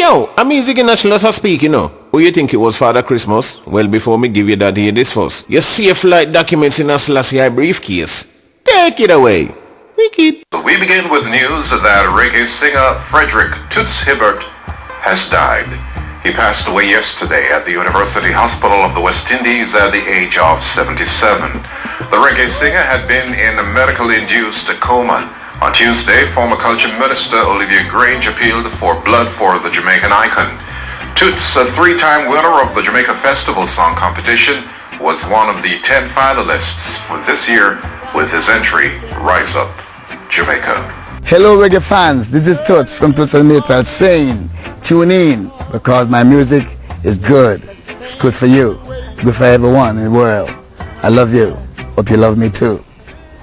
yo, I'm Ziggy Natulus a speak, you know. Who you think it was, Father Christmas? Well, before me give you that, hear this first. Your safe flight documents in a Selassie briefcase. Take it away. Wicked. We begin with news that reggae singer Frederick Toots Hibbert has died. He passed away yesterday at the University Hospital of the West Indies at the age of 77. The reggae singer had been in a medically-induced coma. On Tuesday, former culture minister Olivia Grange appealed for blood for the Jamaican icon. Toots, a three-time winner of the Jamaica Festival Song Competition, was one of the 10 finalists for this year with his entry, Rise Up, Jamaica. Hello reggae fans, this is Toots from Toots Hibbert saying, tune in because my music is good. It's good for you, good for everyone in the world. I love you. Hope you love me too.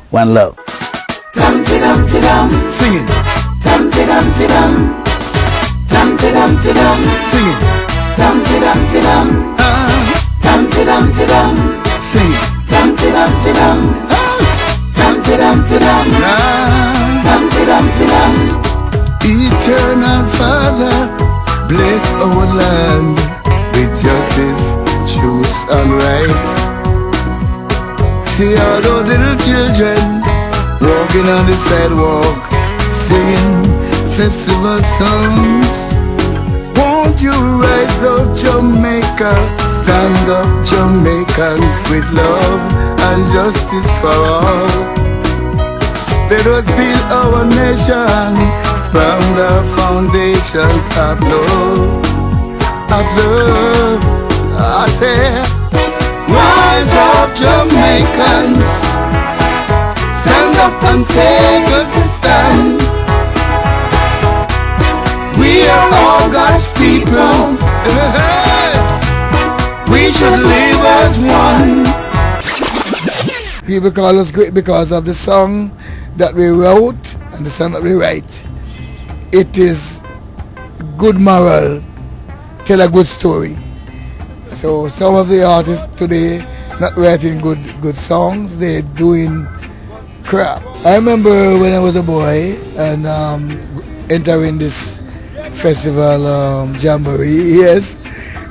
One love. Dum-ti-dum-ti-dum. Sing it. Dum-ti-dum-ti-dum. Dum-ti-dum-ti-dum. Sing it. Dum-ti-dum-ti-dum. Dum-ti-dum-ti-dum. Sing it. Dum-ti-dum-ti-dum. Dum-ti-dum-ti-dum. Dum-ti-dum-ti-dum. Eternal Father, bless our land with justice, truth and rights. See all those little children walking on the sidewalk, singing festival songs. Won't you rise up, Jamaica? Stand up, Jamaicans, with love and justice for all. Let us build our nation from the foundations of love, of love. I say, rise up, Jamaicans. Stand up and take a stand. We are all God's people. We should live as one. People call us great because of the song that we wrote and the song that we write. It is good moral, tell a good story. So some of the artists today not writing good songs, they're doing crap. I remember when I was a boy and entering this festival jamboree. Yes,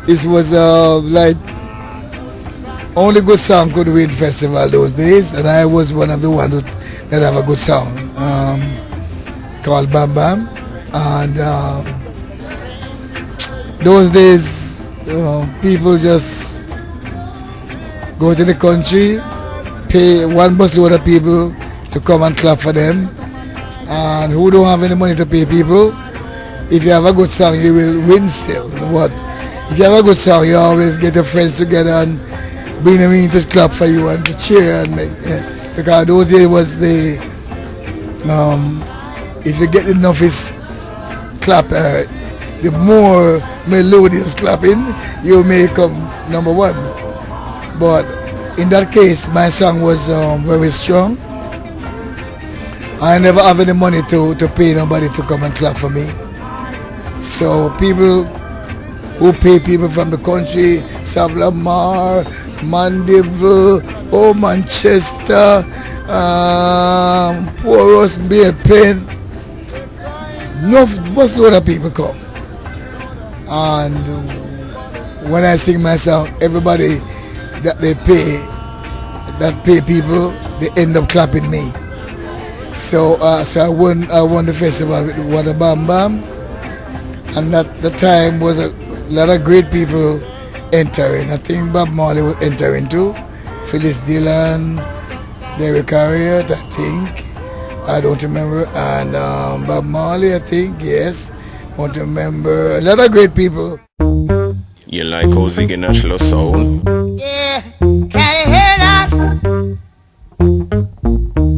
this was like only good song could win festival those days, and I was one of the ones that have a good song called Bam Bam. And those days people just go to the country, pay one busload of people to come and clap for them, and who don't have any money to pay people, if you have a good song you will win still. But if you have a good song you always get your friends together and bring them in to clap for you and to cheer and make, because those days was the if you get enough is clap, the more melodious clapping you may come number one. But in that case my song was very strong. I never have any money to pay nobody to come and clap for me. So people who pay people from the country, Savlamar, Mandeville, Manchester, Porous, Bay Pen, no busload of people come. And when I sing my song, everybody that pay people, they end up clapping me. So I won the festival with Water Bam Bam, and that the time was a lot of great people entering. I think Bob Marley was entering too, Phyllis Dillon, Derek Harriott, I think. I don't remember, and Bob Marley, I think, yes. I want to remember a lot of great people. You like how Ziggy Natulus sound? Yeah, can you hear that?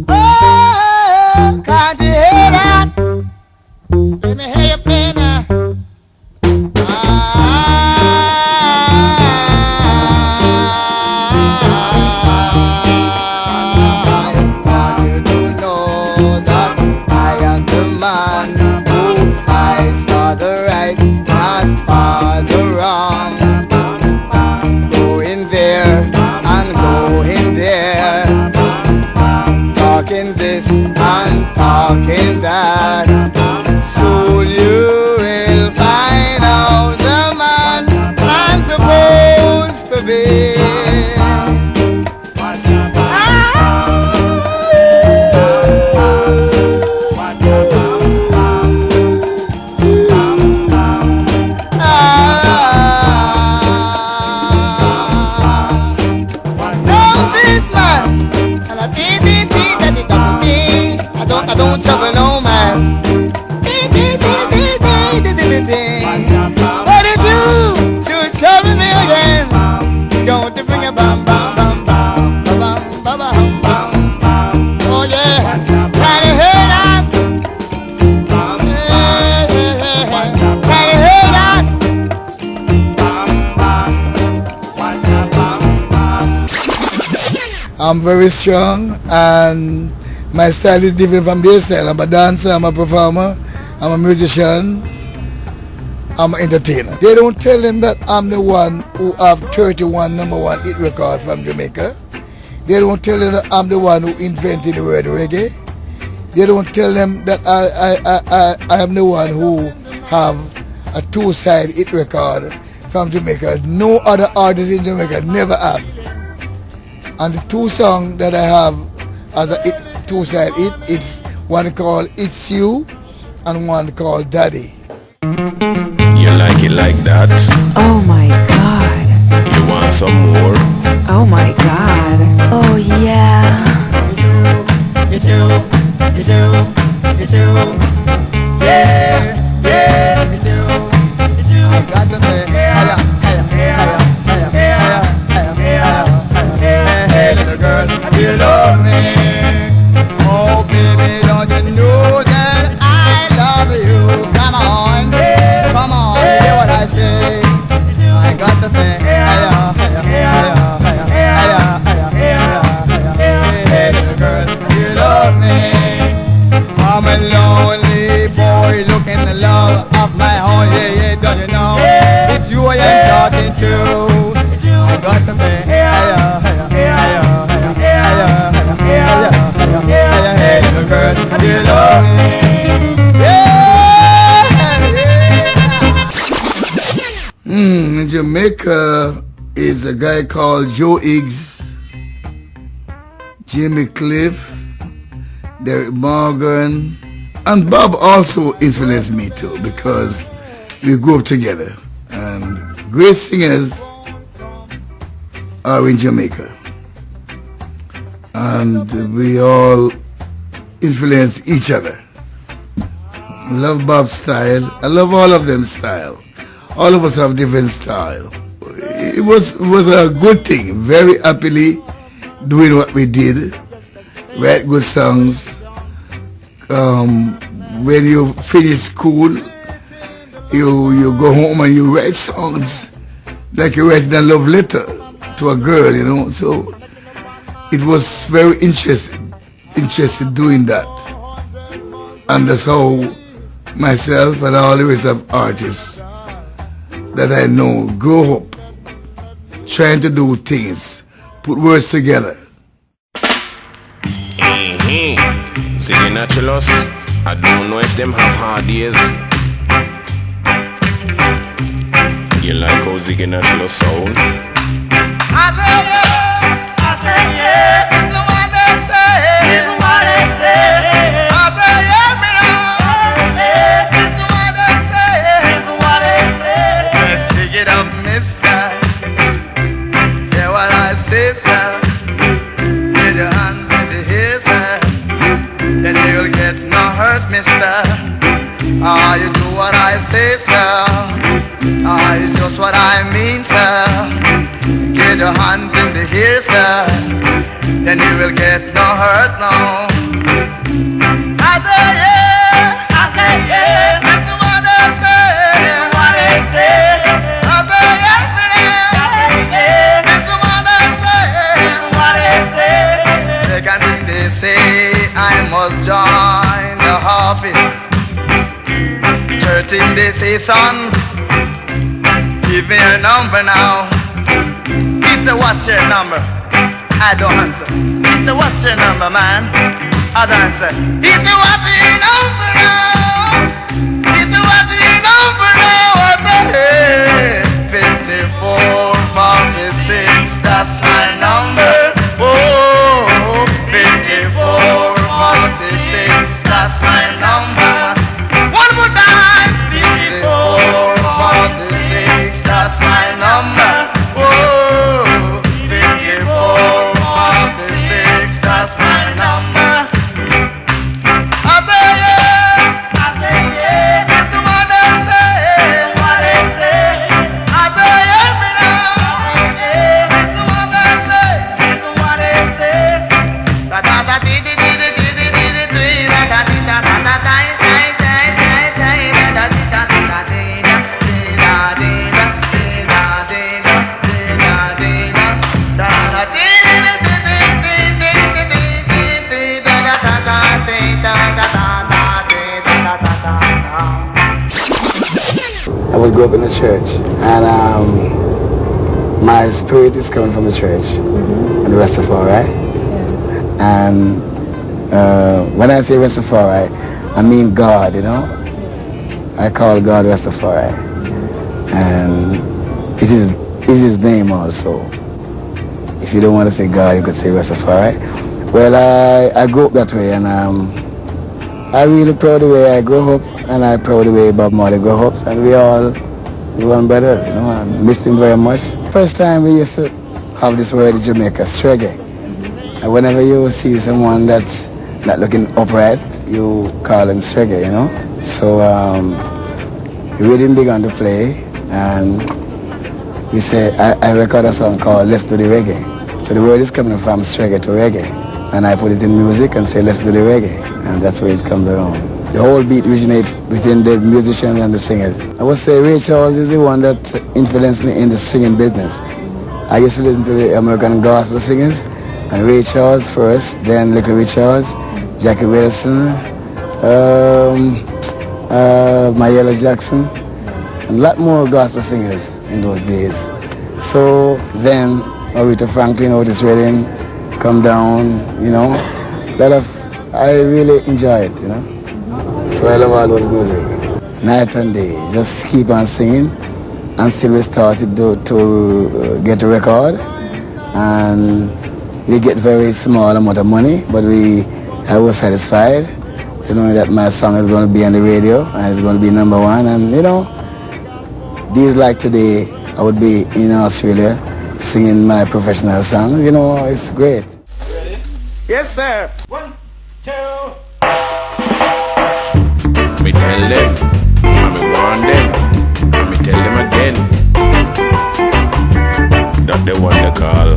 Oh, can't you hear that? Let me hear you play now. And talking that soon you will find day. What it do? Should trouble me again. Going to bring a bam bam bam bam bam bam bam bam. Oh yeah, can you hear that? Can you hear that? I'm very strong and my style is different from their style. I'm a dancer, I'm a performer, I'm a musician, I'm an entertainer. They don't tell them that I'm the one who have 31 #1 hit record from Jamaica. They don't tell them that I'm the one who invented the word reggae. They don't tell them that I am the one who have a 2-side hit record from Jamaica. No other artist in Jamaica never have. And the 2 songs that I have as a 2-side hit, it's one called It's You and one called Daddy. You like it like that? Oh my God. You want some more? Oh my God. Oh yeah. It's you, it's you, it's you. Yeah, yeah, it's you, it's you. I got to say, higher, higher, higher, higher, higher, higher, higher. Hey, little girl, do you love me? Oh, baby, don't you know that I love you? Come on, come on, hear what I say. I got to say, higher, higher, higher, higher, higher, higher, higher. Hey, little girl, do you love me? I'm a lonely boy looking the love of my own. Yeah, yeah, don't you know? It's you I am talking to. I got to say, higher, higher, higher, higher, higher, higher, higher, higher. Hey, little girl, do you love me? Yeah, yeah. In Jamaica is a guy called Joe Higgs, Jimmy Cliff, Derek Morgan, and Bob also influenced me too because we grew up together and great singers are in Jamaica and we all influence each other. I love Bob's style. I love all of them style. All of us have different style. It was a good thing. Very happily doing what we did. Write good songs. When you finish school, you go home and you write songs like you write a love letter to a girl, you know. So it was very interested doing that, and that's how myself and all the rest of artists that I know grow up trying to do things, put words together. Ziggy Natulus, I don't know if them have hard ears. You like how Ziggy Natulus sound? I tell you, it's the one they say, it's the one they say. I tell you, it's the one they say, it's the one they say. Let's pick it up, mister. Yeah, what I say, sir. Get your hands in the hair, sir. Then you'll get no hurt, mister. Ah, you do what I say, sir. Ah, it's just what I mean, sir. Get your hands in the hair, sir. Then you will get no hurt, no. I say yeah, that's the one I say, what I say. I say yeah, that's the one I say, what I say. Second thing they say, I must join the office. Third thing they say, son, give me your number now. He said, what's your number? I don't answer. He said, what's your number, man? I don't answer. He said, what's your number now? He said, what's your number now? I said, hey, 54, 46, that's my number. Oh, 54, 46, that's my number. One more time. 54, 46, that's my number. Oh, 54, 46, that's my number. I say yeah, that's the one I say. was grew up in the church, and my spirit is coming from the church, and the Rastafari. Yeah. And when I say Rastafari, I mean God, you know. I call God Rastafari, and it is his name also. If you don't want to say God, you could say Rastafari. Well, I grew up that way, and I'm really proud of the way I grew up, and I'm proud of the way Bob Marley grew up, and we all one brothers, you know. I missed him very much. First time we used to have this word in Jamaica, reggae. And whenever you see someone that's not looking upright, you call him reggae, you know. So we really began to play, and we say, I record a song called Let's Do the Reggae. So the word is coming from reggae to reggae. And I put it in music and say, let's do the reggae. And that's where it comes around. The whole beat originates within the musicians and the singers. I would say Ray Charles is the one that influenced me in the singing business. I used to listen to the American gospel singers, and Ray Charles first, then Little Ray Charles, Jackie Wilson, Mayella Jackson, and a lot more gospel singers in those days. So then Aretha Franklin, Otis Redding, come down, you know. I really enjoy it, you know. So I love all those music. Night and day, just keep on singing. And still we started to get a record. And we get very small amount of money, but I was satisfied to know that my song is going to be on the radio and it's going to be #1. And, you know, days like today, I would be in Australia singing my professional song. You know, it's great. Ready? Yes, sir. 1, 2. Me tell them, me warn them, me tell them again that they want to call.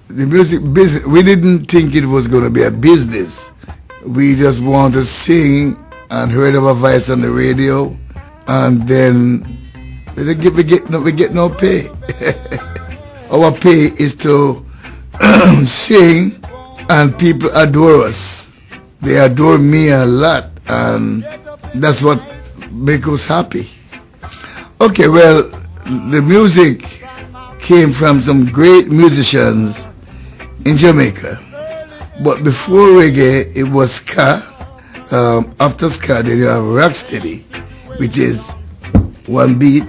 The music business, we didn't think it was going to be a business. We just wanted to sing and heard our voice on the radio, and then we get no pay. Our pay is to sing, and people adore us. They adore me a lot, and that's what makes us happy. Okay, well, the music came from some great musicians in Jamaica. But before reggae, it was ska. After ska, then you have rocksteady, which is one beat,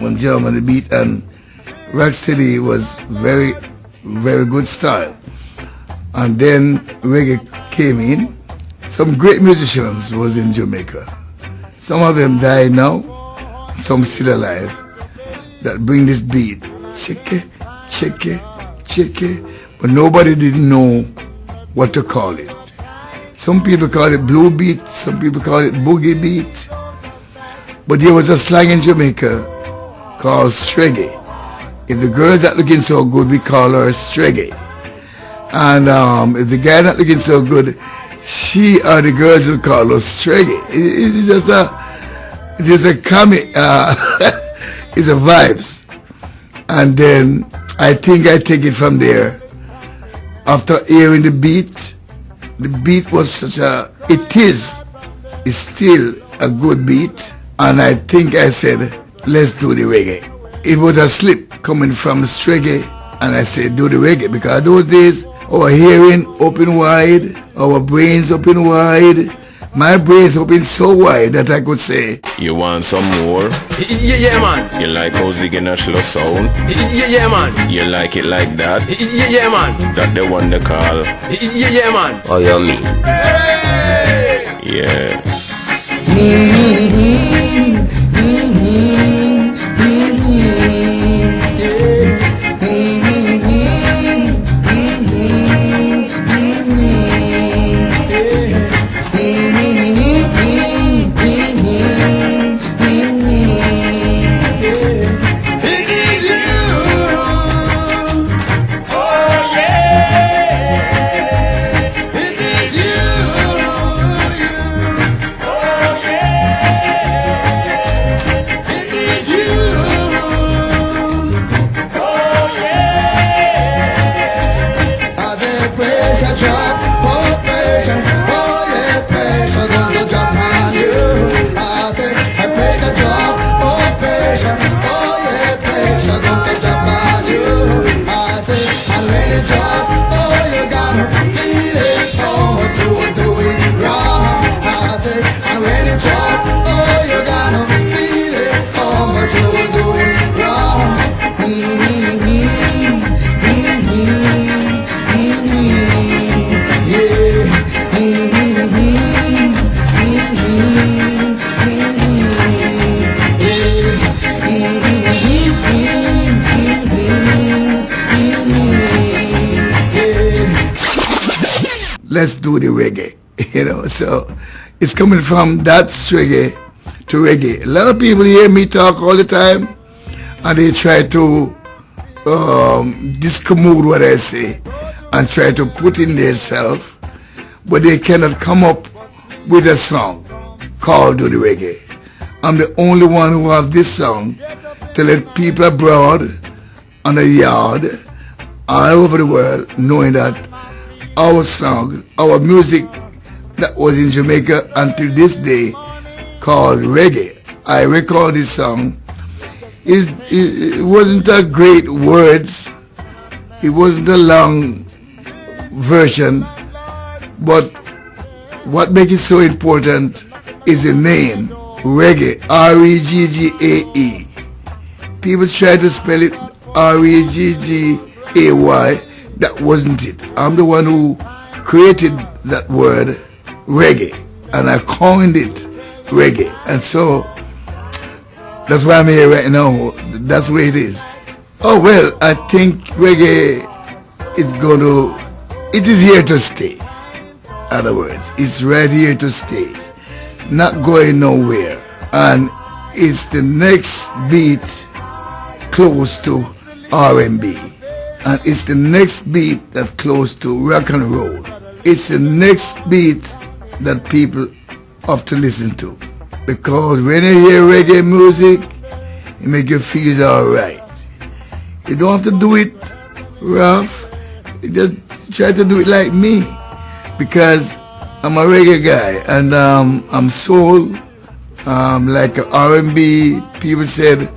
one drum on the beat, and rocksteady was very, very good style. And then reggae came in. Some great musicians was in Jamaica. Some of them died now, some still alive, that bring this beat. Chicky, chicky, chicky. But nobody didn't know what to call it. Some people call it blue beat, some people call it boogie beat. But there was a slang in Jamaica called streggy. If the girl not looking so good, we call her streggy. And if the guy not looking so good, she or the girls will call her streggy. It's just It is a comic, it's a vibes. And then I think I take it from there. After hearing the beat was such a, it's still a good beat. And I think I said, let's do the reggae. It was a slip coming from the reggae, and I said, do the reggae, because those days, our hearing open wide, our brains open wide. My brains open so wide that I could say, You want some more? Yeah, man. You like how Ziggy Natulus sound? Yeah, man. You like it like that? Yeah, man. That the one they call? Yeah, man. Oh, you mean? Yeah. let's do the reggae, so it's coming from that reggae to reggae. A lot of people hear me talk all the time, and they try to discommode what I say and try to put in themselves, but they cannot come up with a song called Do the Reggae. I'm the only one who have this song to let people abroad, on the yard, all over the world, knowing that our song, our music that was in Jamaica until this day called reggae. I record this song. It wasn't a great words. It wasn't a long version. But what makes it so important is the name, reggae, R-E-G-G-A-E. People try to spell it R-E-G-G-A-Y. That wasn't it. I'm the one who created that word, reggae, and I coined it reggae. And so that's why I'm here right now. That's the way it is. Oh well, I think reggae it is here to stay. In other words, it's right here to stay, not going nowhere. And it's the next beat close to R&B. And it's the next beat that's close to rock and roll. It's the next beat that people have to listen to. Because when you hear reggae music, it makes you feel alright. You don't have to do it rough. You just try to do it like me. Because I'm a reggae guy and I'm soul, like R&B. People said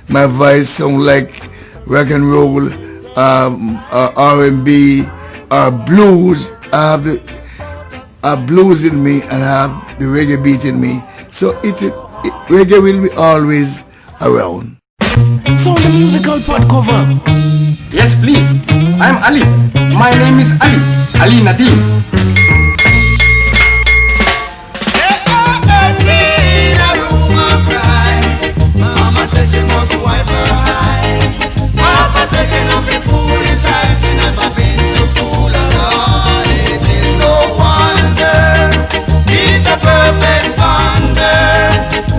my voice sounds like rock and roll. R&B, blues. I have the blues in me and I have the reggae beat in me. So reggae will be always around. So the musical pod cover. Yes, please. I'm Ali. My name is Ali Nadim. Mama says she wants to wipe her eye. Papa says she look at foolish time. She never been to school at all. It is no wonder. He's a perfect wonder.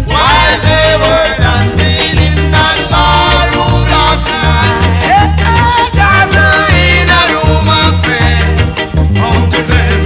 While they were dancing in that ballroom last night, just in a room of friends. Uncle said,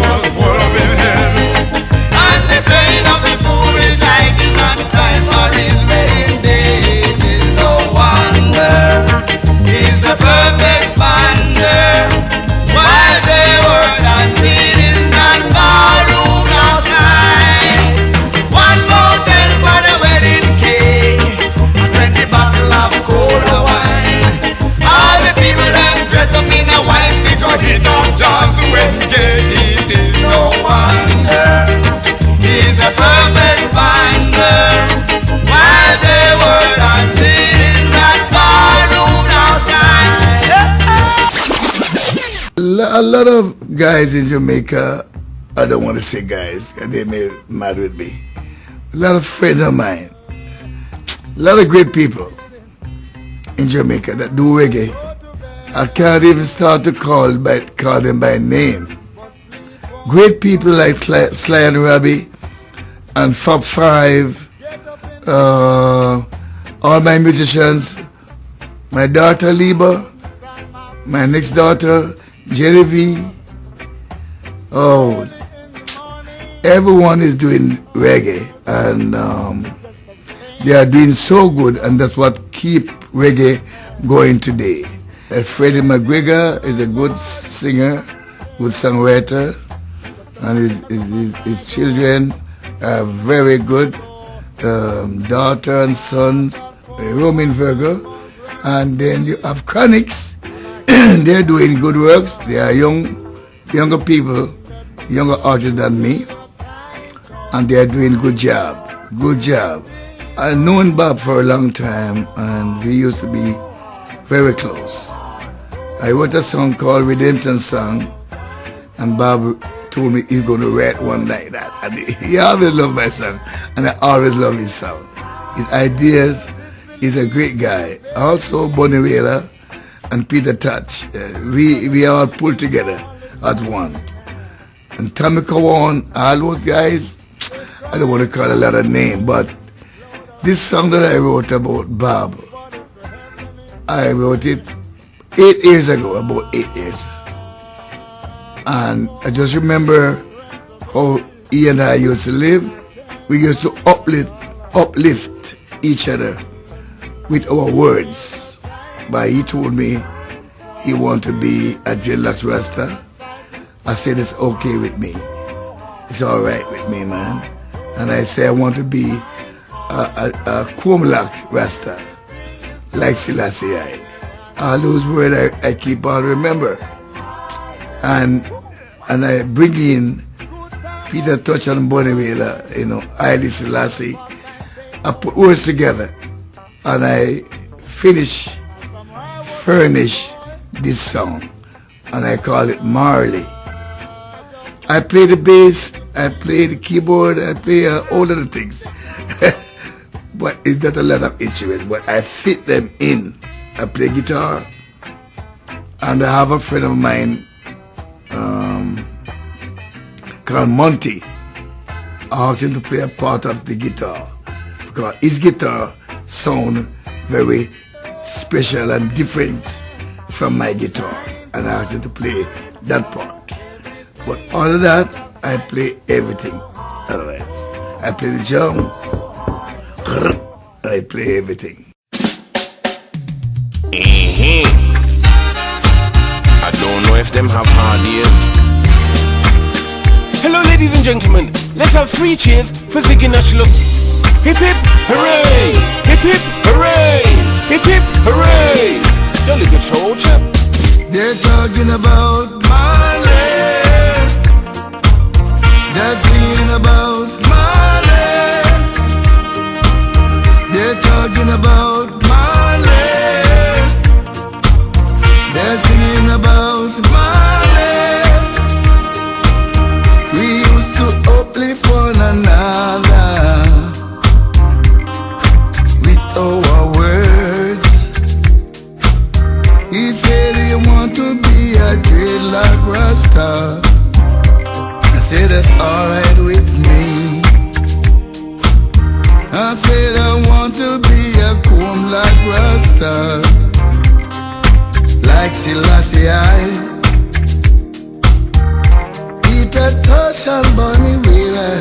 a lot of guys in Jamaica, I don't want to say guys, 'cause they may be mad with me. A lot of friends of mine, a lot of great people in Jamaica that do reggae. I can't even start to call them by name. Great people like Sly and Robbie and Fab Five, all my musicians, my daughter Liba, my next daughter Genevieve. Oh, everyone is doing reggae, and they are doing so good, and that's what keep reggae going today. Freddie McGregor is a good singer, good songwriter, and his children are very good, daughter and sons, Roman Virgo. And then you have Chronics. They're doing good works. They are younger people, younger artists than me, and they are doing good job. Good job. I've known Bob for a long time, and we used to be very close. I wrote a song called Redemption Song, and Bob told me he's going to write one like that. And he always loved my song, and I always love his song. His ideas, he's a great guy. Also, Bonnie Whaler and Peter Touch. We all pulled together as one. And Tommy Kawan, all those guys, I don't want to call a lot of names, but this song that I wrote about Bob, I wrote it 8 years ago, about 8 years. And I just remember how he and I used to live. We used to uplift each other with our words. But he told me he wanted to be a dreadlocks Rasta. I said it's okay with me. It's all right with me, man. And I said I want to be a comb-lock Rasta, like Selassie I. All those words I keep on remember. And I bring in Peter Touch and Bonnie Whaler, Haile Selassie. I put words together and I furnish this song, and I call it Marley. I play the bass, I play the keyboard, I play all of the things. But it's not a lot of instruments, but I fit them in. I play guitar, and I have a friend of mine called Monty. I asked him to play a part of the guitar because his guitar sound very special and different from my guitar, and I asked him to play that part. But other than that, I play everything. Otherwise, I play the drum. I play everything. I don't know if them have hard ears. Hello ladies and gentlemen, let's have 3 cheers for Ziggy Natulus. Hip hip hooray! Hip hip hooray! Hip hip hooray! Jolly good show, chap. They're talking about Marley. They're singing about Marley. They're talking about Marley. They're singing about Marley. We used to uplift one another with our words. He said he want to be a dreadlock Rasta. I said that's alright with me. I said I want to be a comb-like Rasta, like Selassie I. Peter Touch and Bonnie Whaler,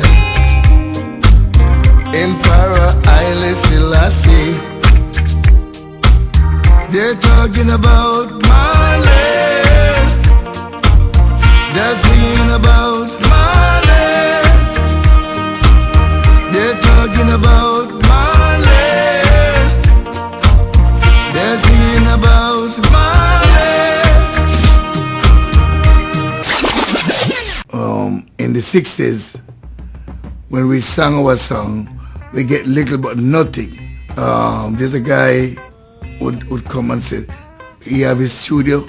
Emperor Haile Selassie. They're talking about Marley. They're singing about Marley. They're talking about Marley. They're singing about Marley. In the 60s, when we sang our song, we get little but nothing. There's a guy would come and say he have his studio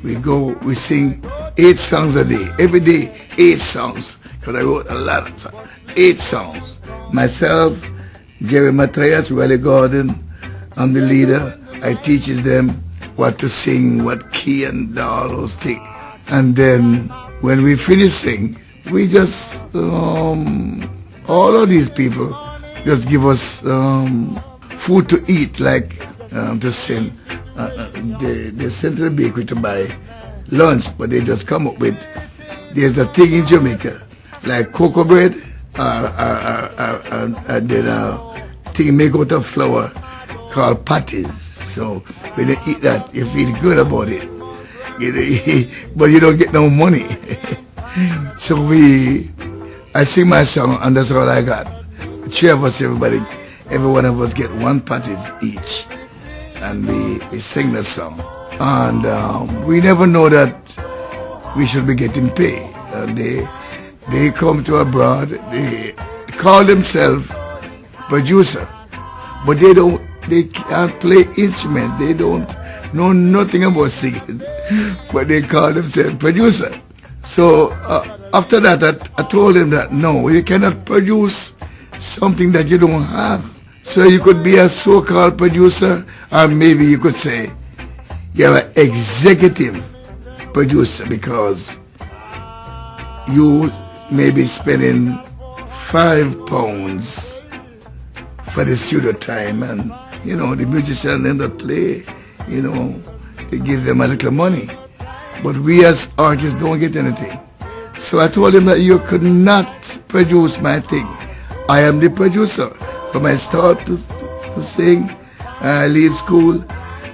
we sing 8 songs a day. Every day, 8 songs. Because I wrote a lot of songs. 8 songs. Myself, Jerry Matthias, Willie Gordon, I'm the leader. I teaches them what to sing, what key and all those things. And then when we finish sing, we just, all of these people just give us food to eat, like to send. They send to the bakery to buy lunch, but they just come up with, there's the thing in Jamaica, like cocoa bread, and then a thing made out of flour called patties. So when you eat that, you feel good about it. But you don't get no money. So I sing my song, and that's all I got. 3 of us, every one of us get 1 patties each. And we sing the song. And we never know that we should be getting paid. They come to abroad, they call themselves producer, but they can't play instruments, they don't know nothing about singing, but they call themselves producer. So after that, I told them that no, you cannot produce something that you don't have. So you could be a so-called producer, or maybe you could say you're an executive producer, because you may be spending £5 for the studio time, and the musician end up play, they give them a little money. But we as artists don't get anything. So I told him that you could not produce my thing. I am the producer. From I start to sing, I leave school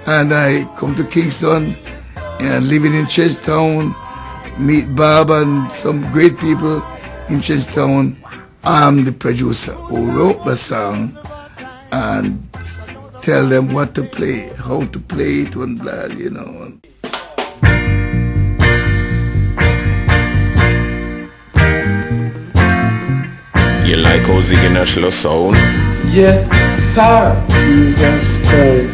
and I come to Kingston and living in Churchtown, meet Bob and some great people in Churchtown. I'm the producer who wrote the song and tell them what to play, how to play it, and blah, You like how Ziggy Natulus sound? Yes, sir. Jesus Christ.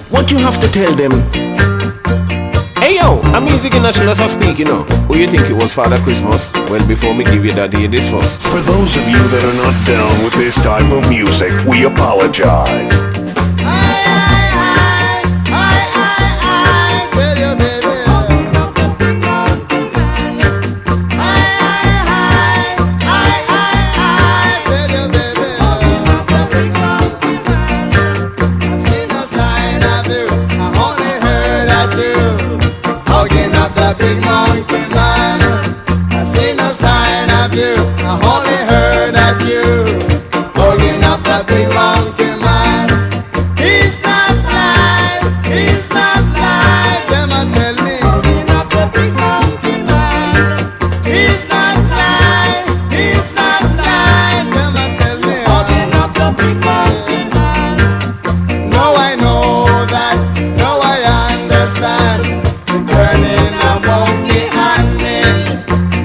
What you have to tell them? Hey yo, I'm Ziggy Natulus speak, Who you think it was, Father Christmas? Well, before me give you that, hear this first. For those of you that are not down with this type of music, we apologize. Big monkey man, I see no sign of you. I only heard that you hugging up the big monkey man. He's not live, them a tell me. Hugging up the big monkey man. He's not live, them a tell me. Hugging up the big monkey man. No, I know that, no, I understand. You're turning a monkey on me.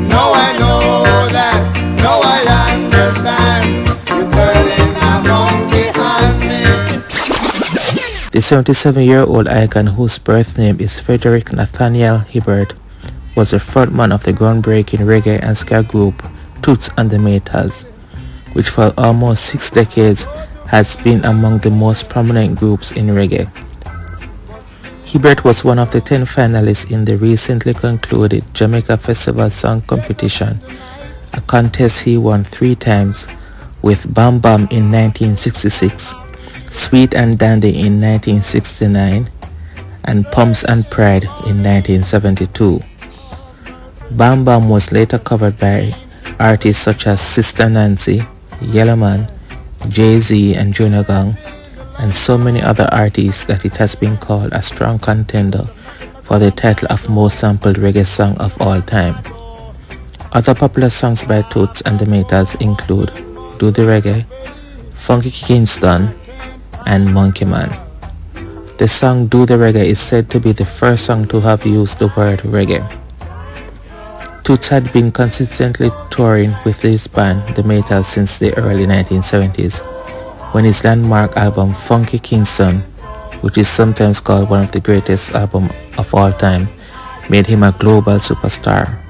No, I know that. No, I understand. You're turning a monkey on me. The 77-year-old icon, whose birth name is Frederick Nathaniel Hibbert, was the frontman of the groundbreaking reggae and ska group Toots and the Maytals, which for almost 6 decades has been among the most prominent groups in reggae. Hibbert was one of the 10 finalists in the recently concluded Jamaica Festival Song Competition, a contest he won 3 times, with Bam Bam in 1966, Sweet and Dandy in 1969, and Pumps and Pride in 1972. Bam Bam was later covered by artists such as Sister Nancy, Yellowman, Jay-Z and Junior Gang, and so many other artists that it has been called a strong contender for the title of most sampled reggae song of all time. Other popular songs by Toots and the Maytals include Do the Reggae, Funky Kingston, and Monkey Man. The song Do the Reggae is said to be the first song to have used the word reggae. Toots had been consistently touring with his band, the Maytals, since the early 1970s. when his landmark album Funky Kingston, which is sometimes called one of the greatest albums of all time, made him a global superstar.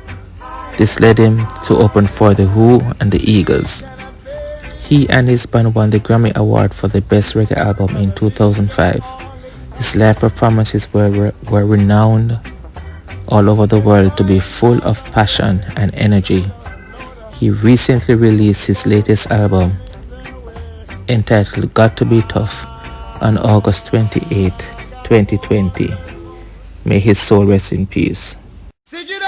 This led him to open for The Who and the Eagles. He and his band won the Grammy Award for the Best Reggae Album in 2005. His live performances were renowned all over the world to be full of passion and energy. He recently released his latest album, entitled Got to Be Tough, on August 28, 2020. May his soul rest in peace. Ziggy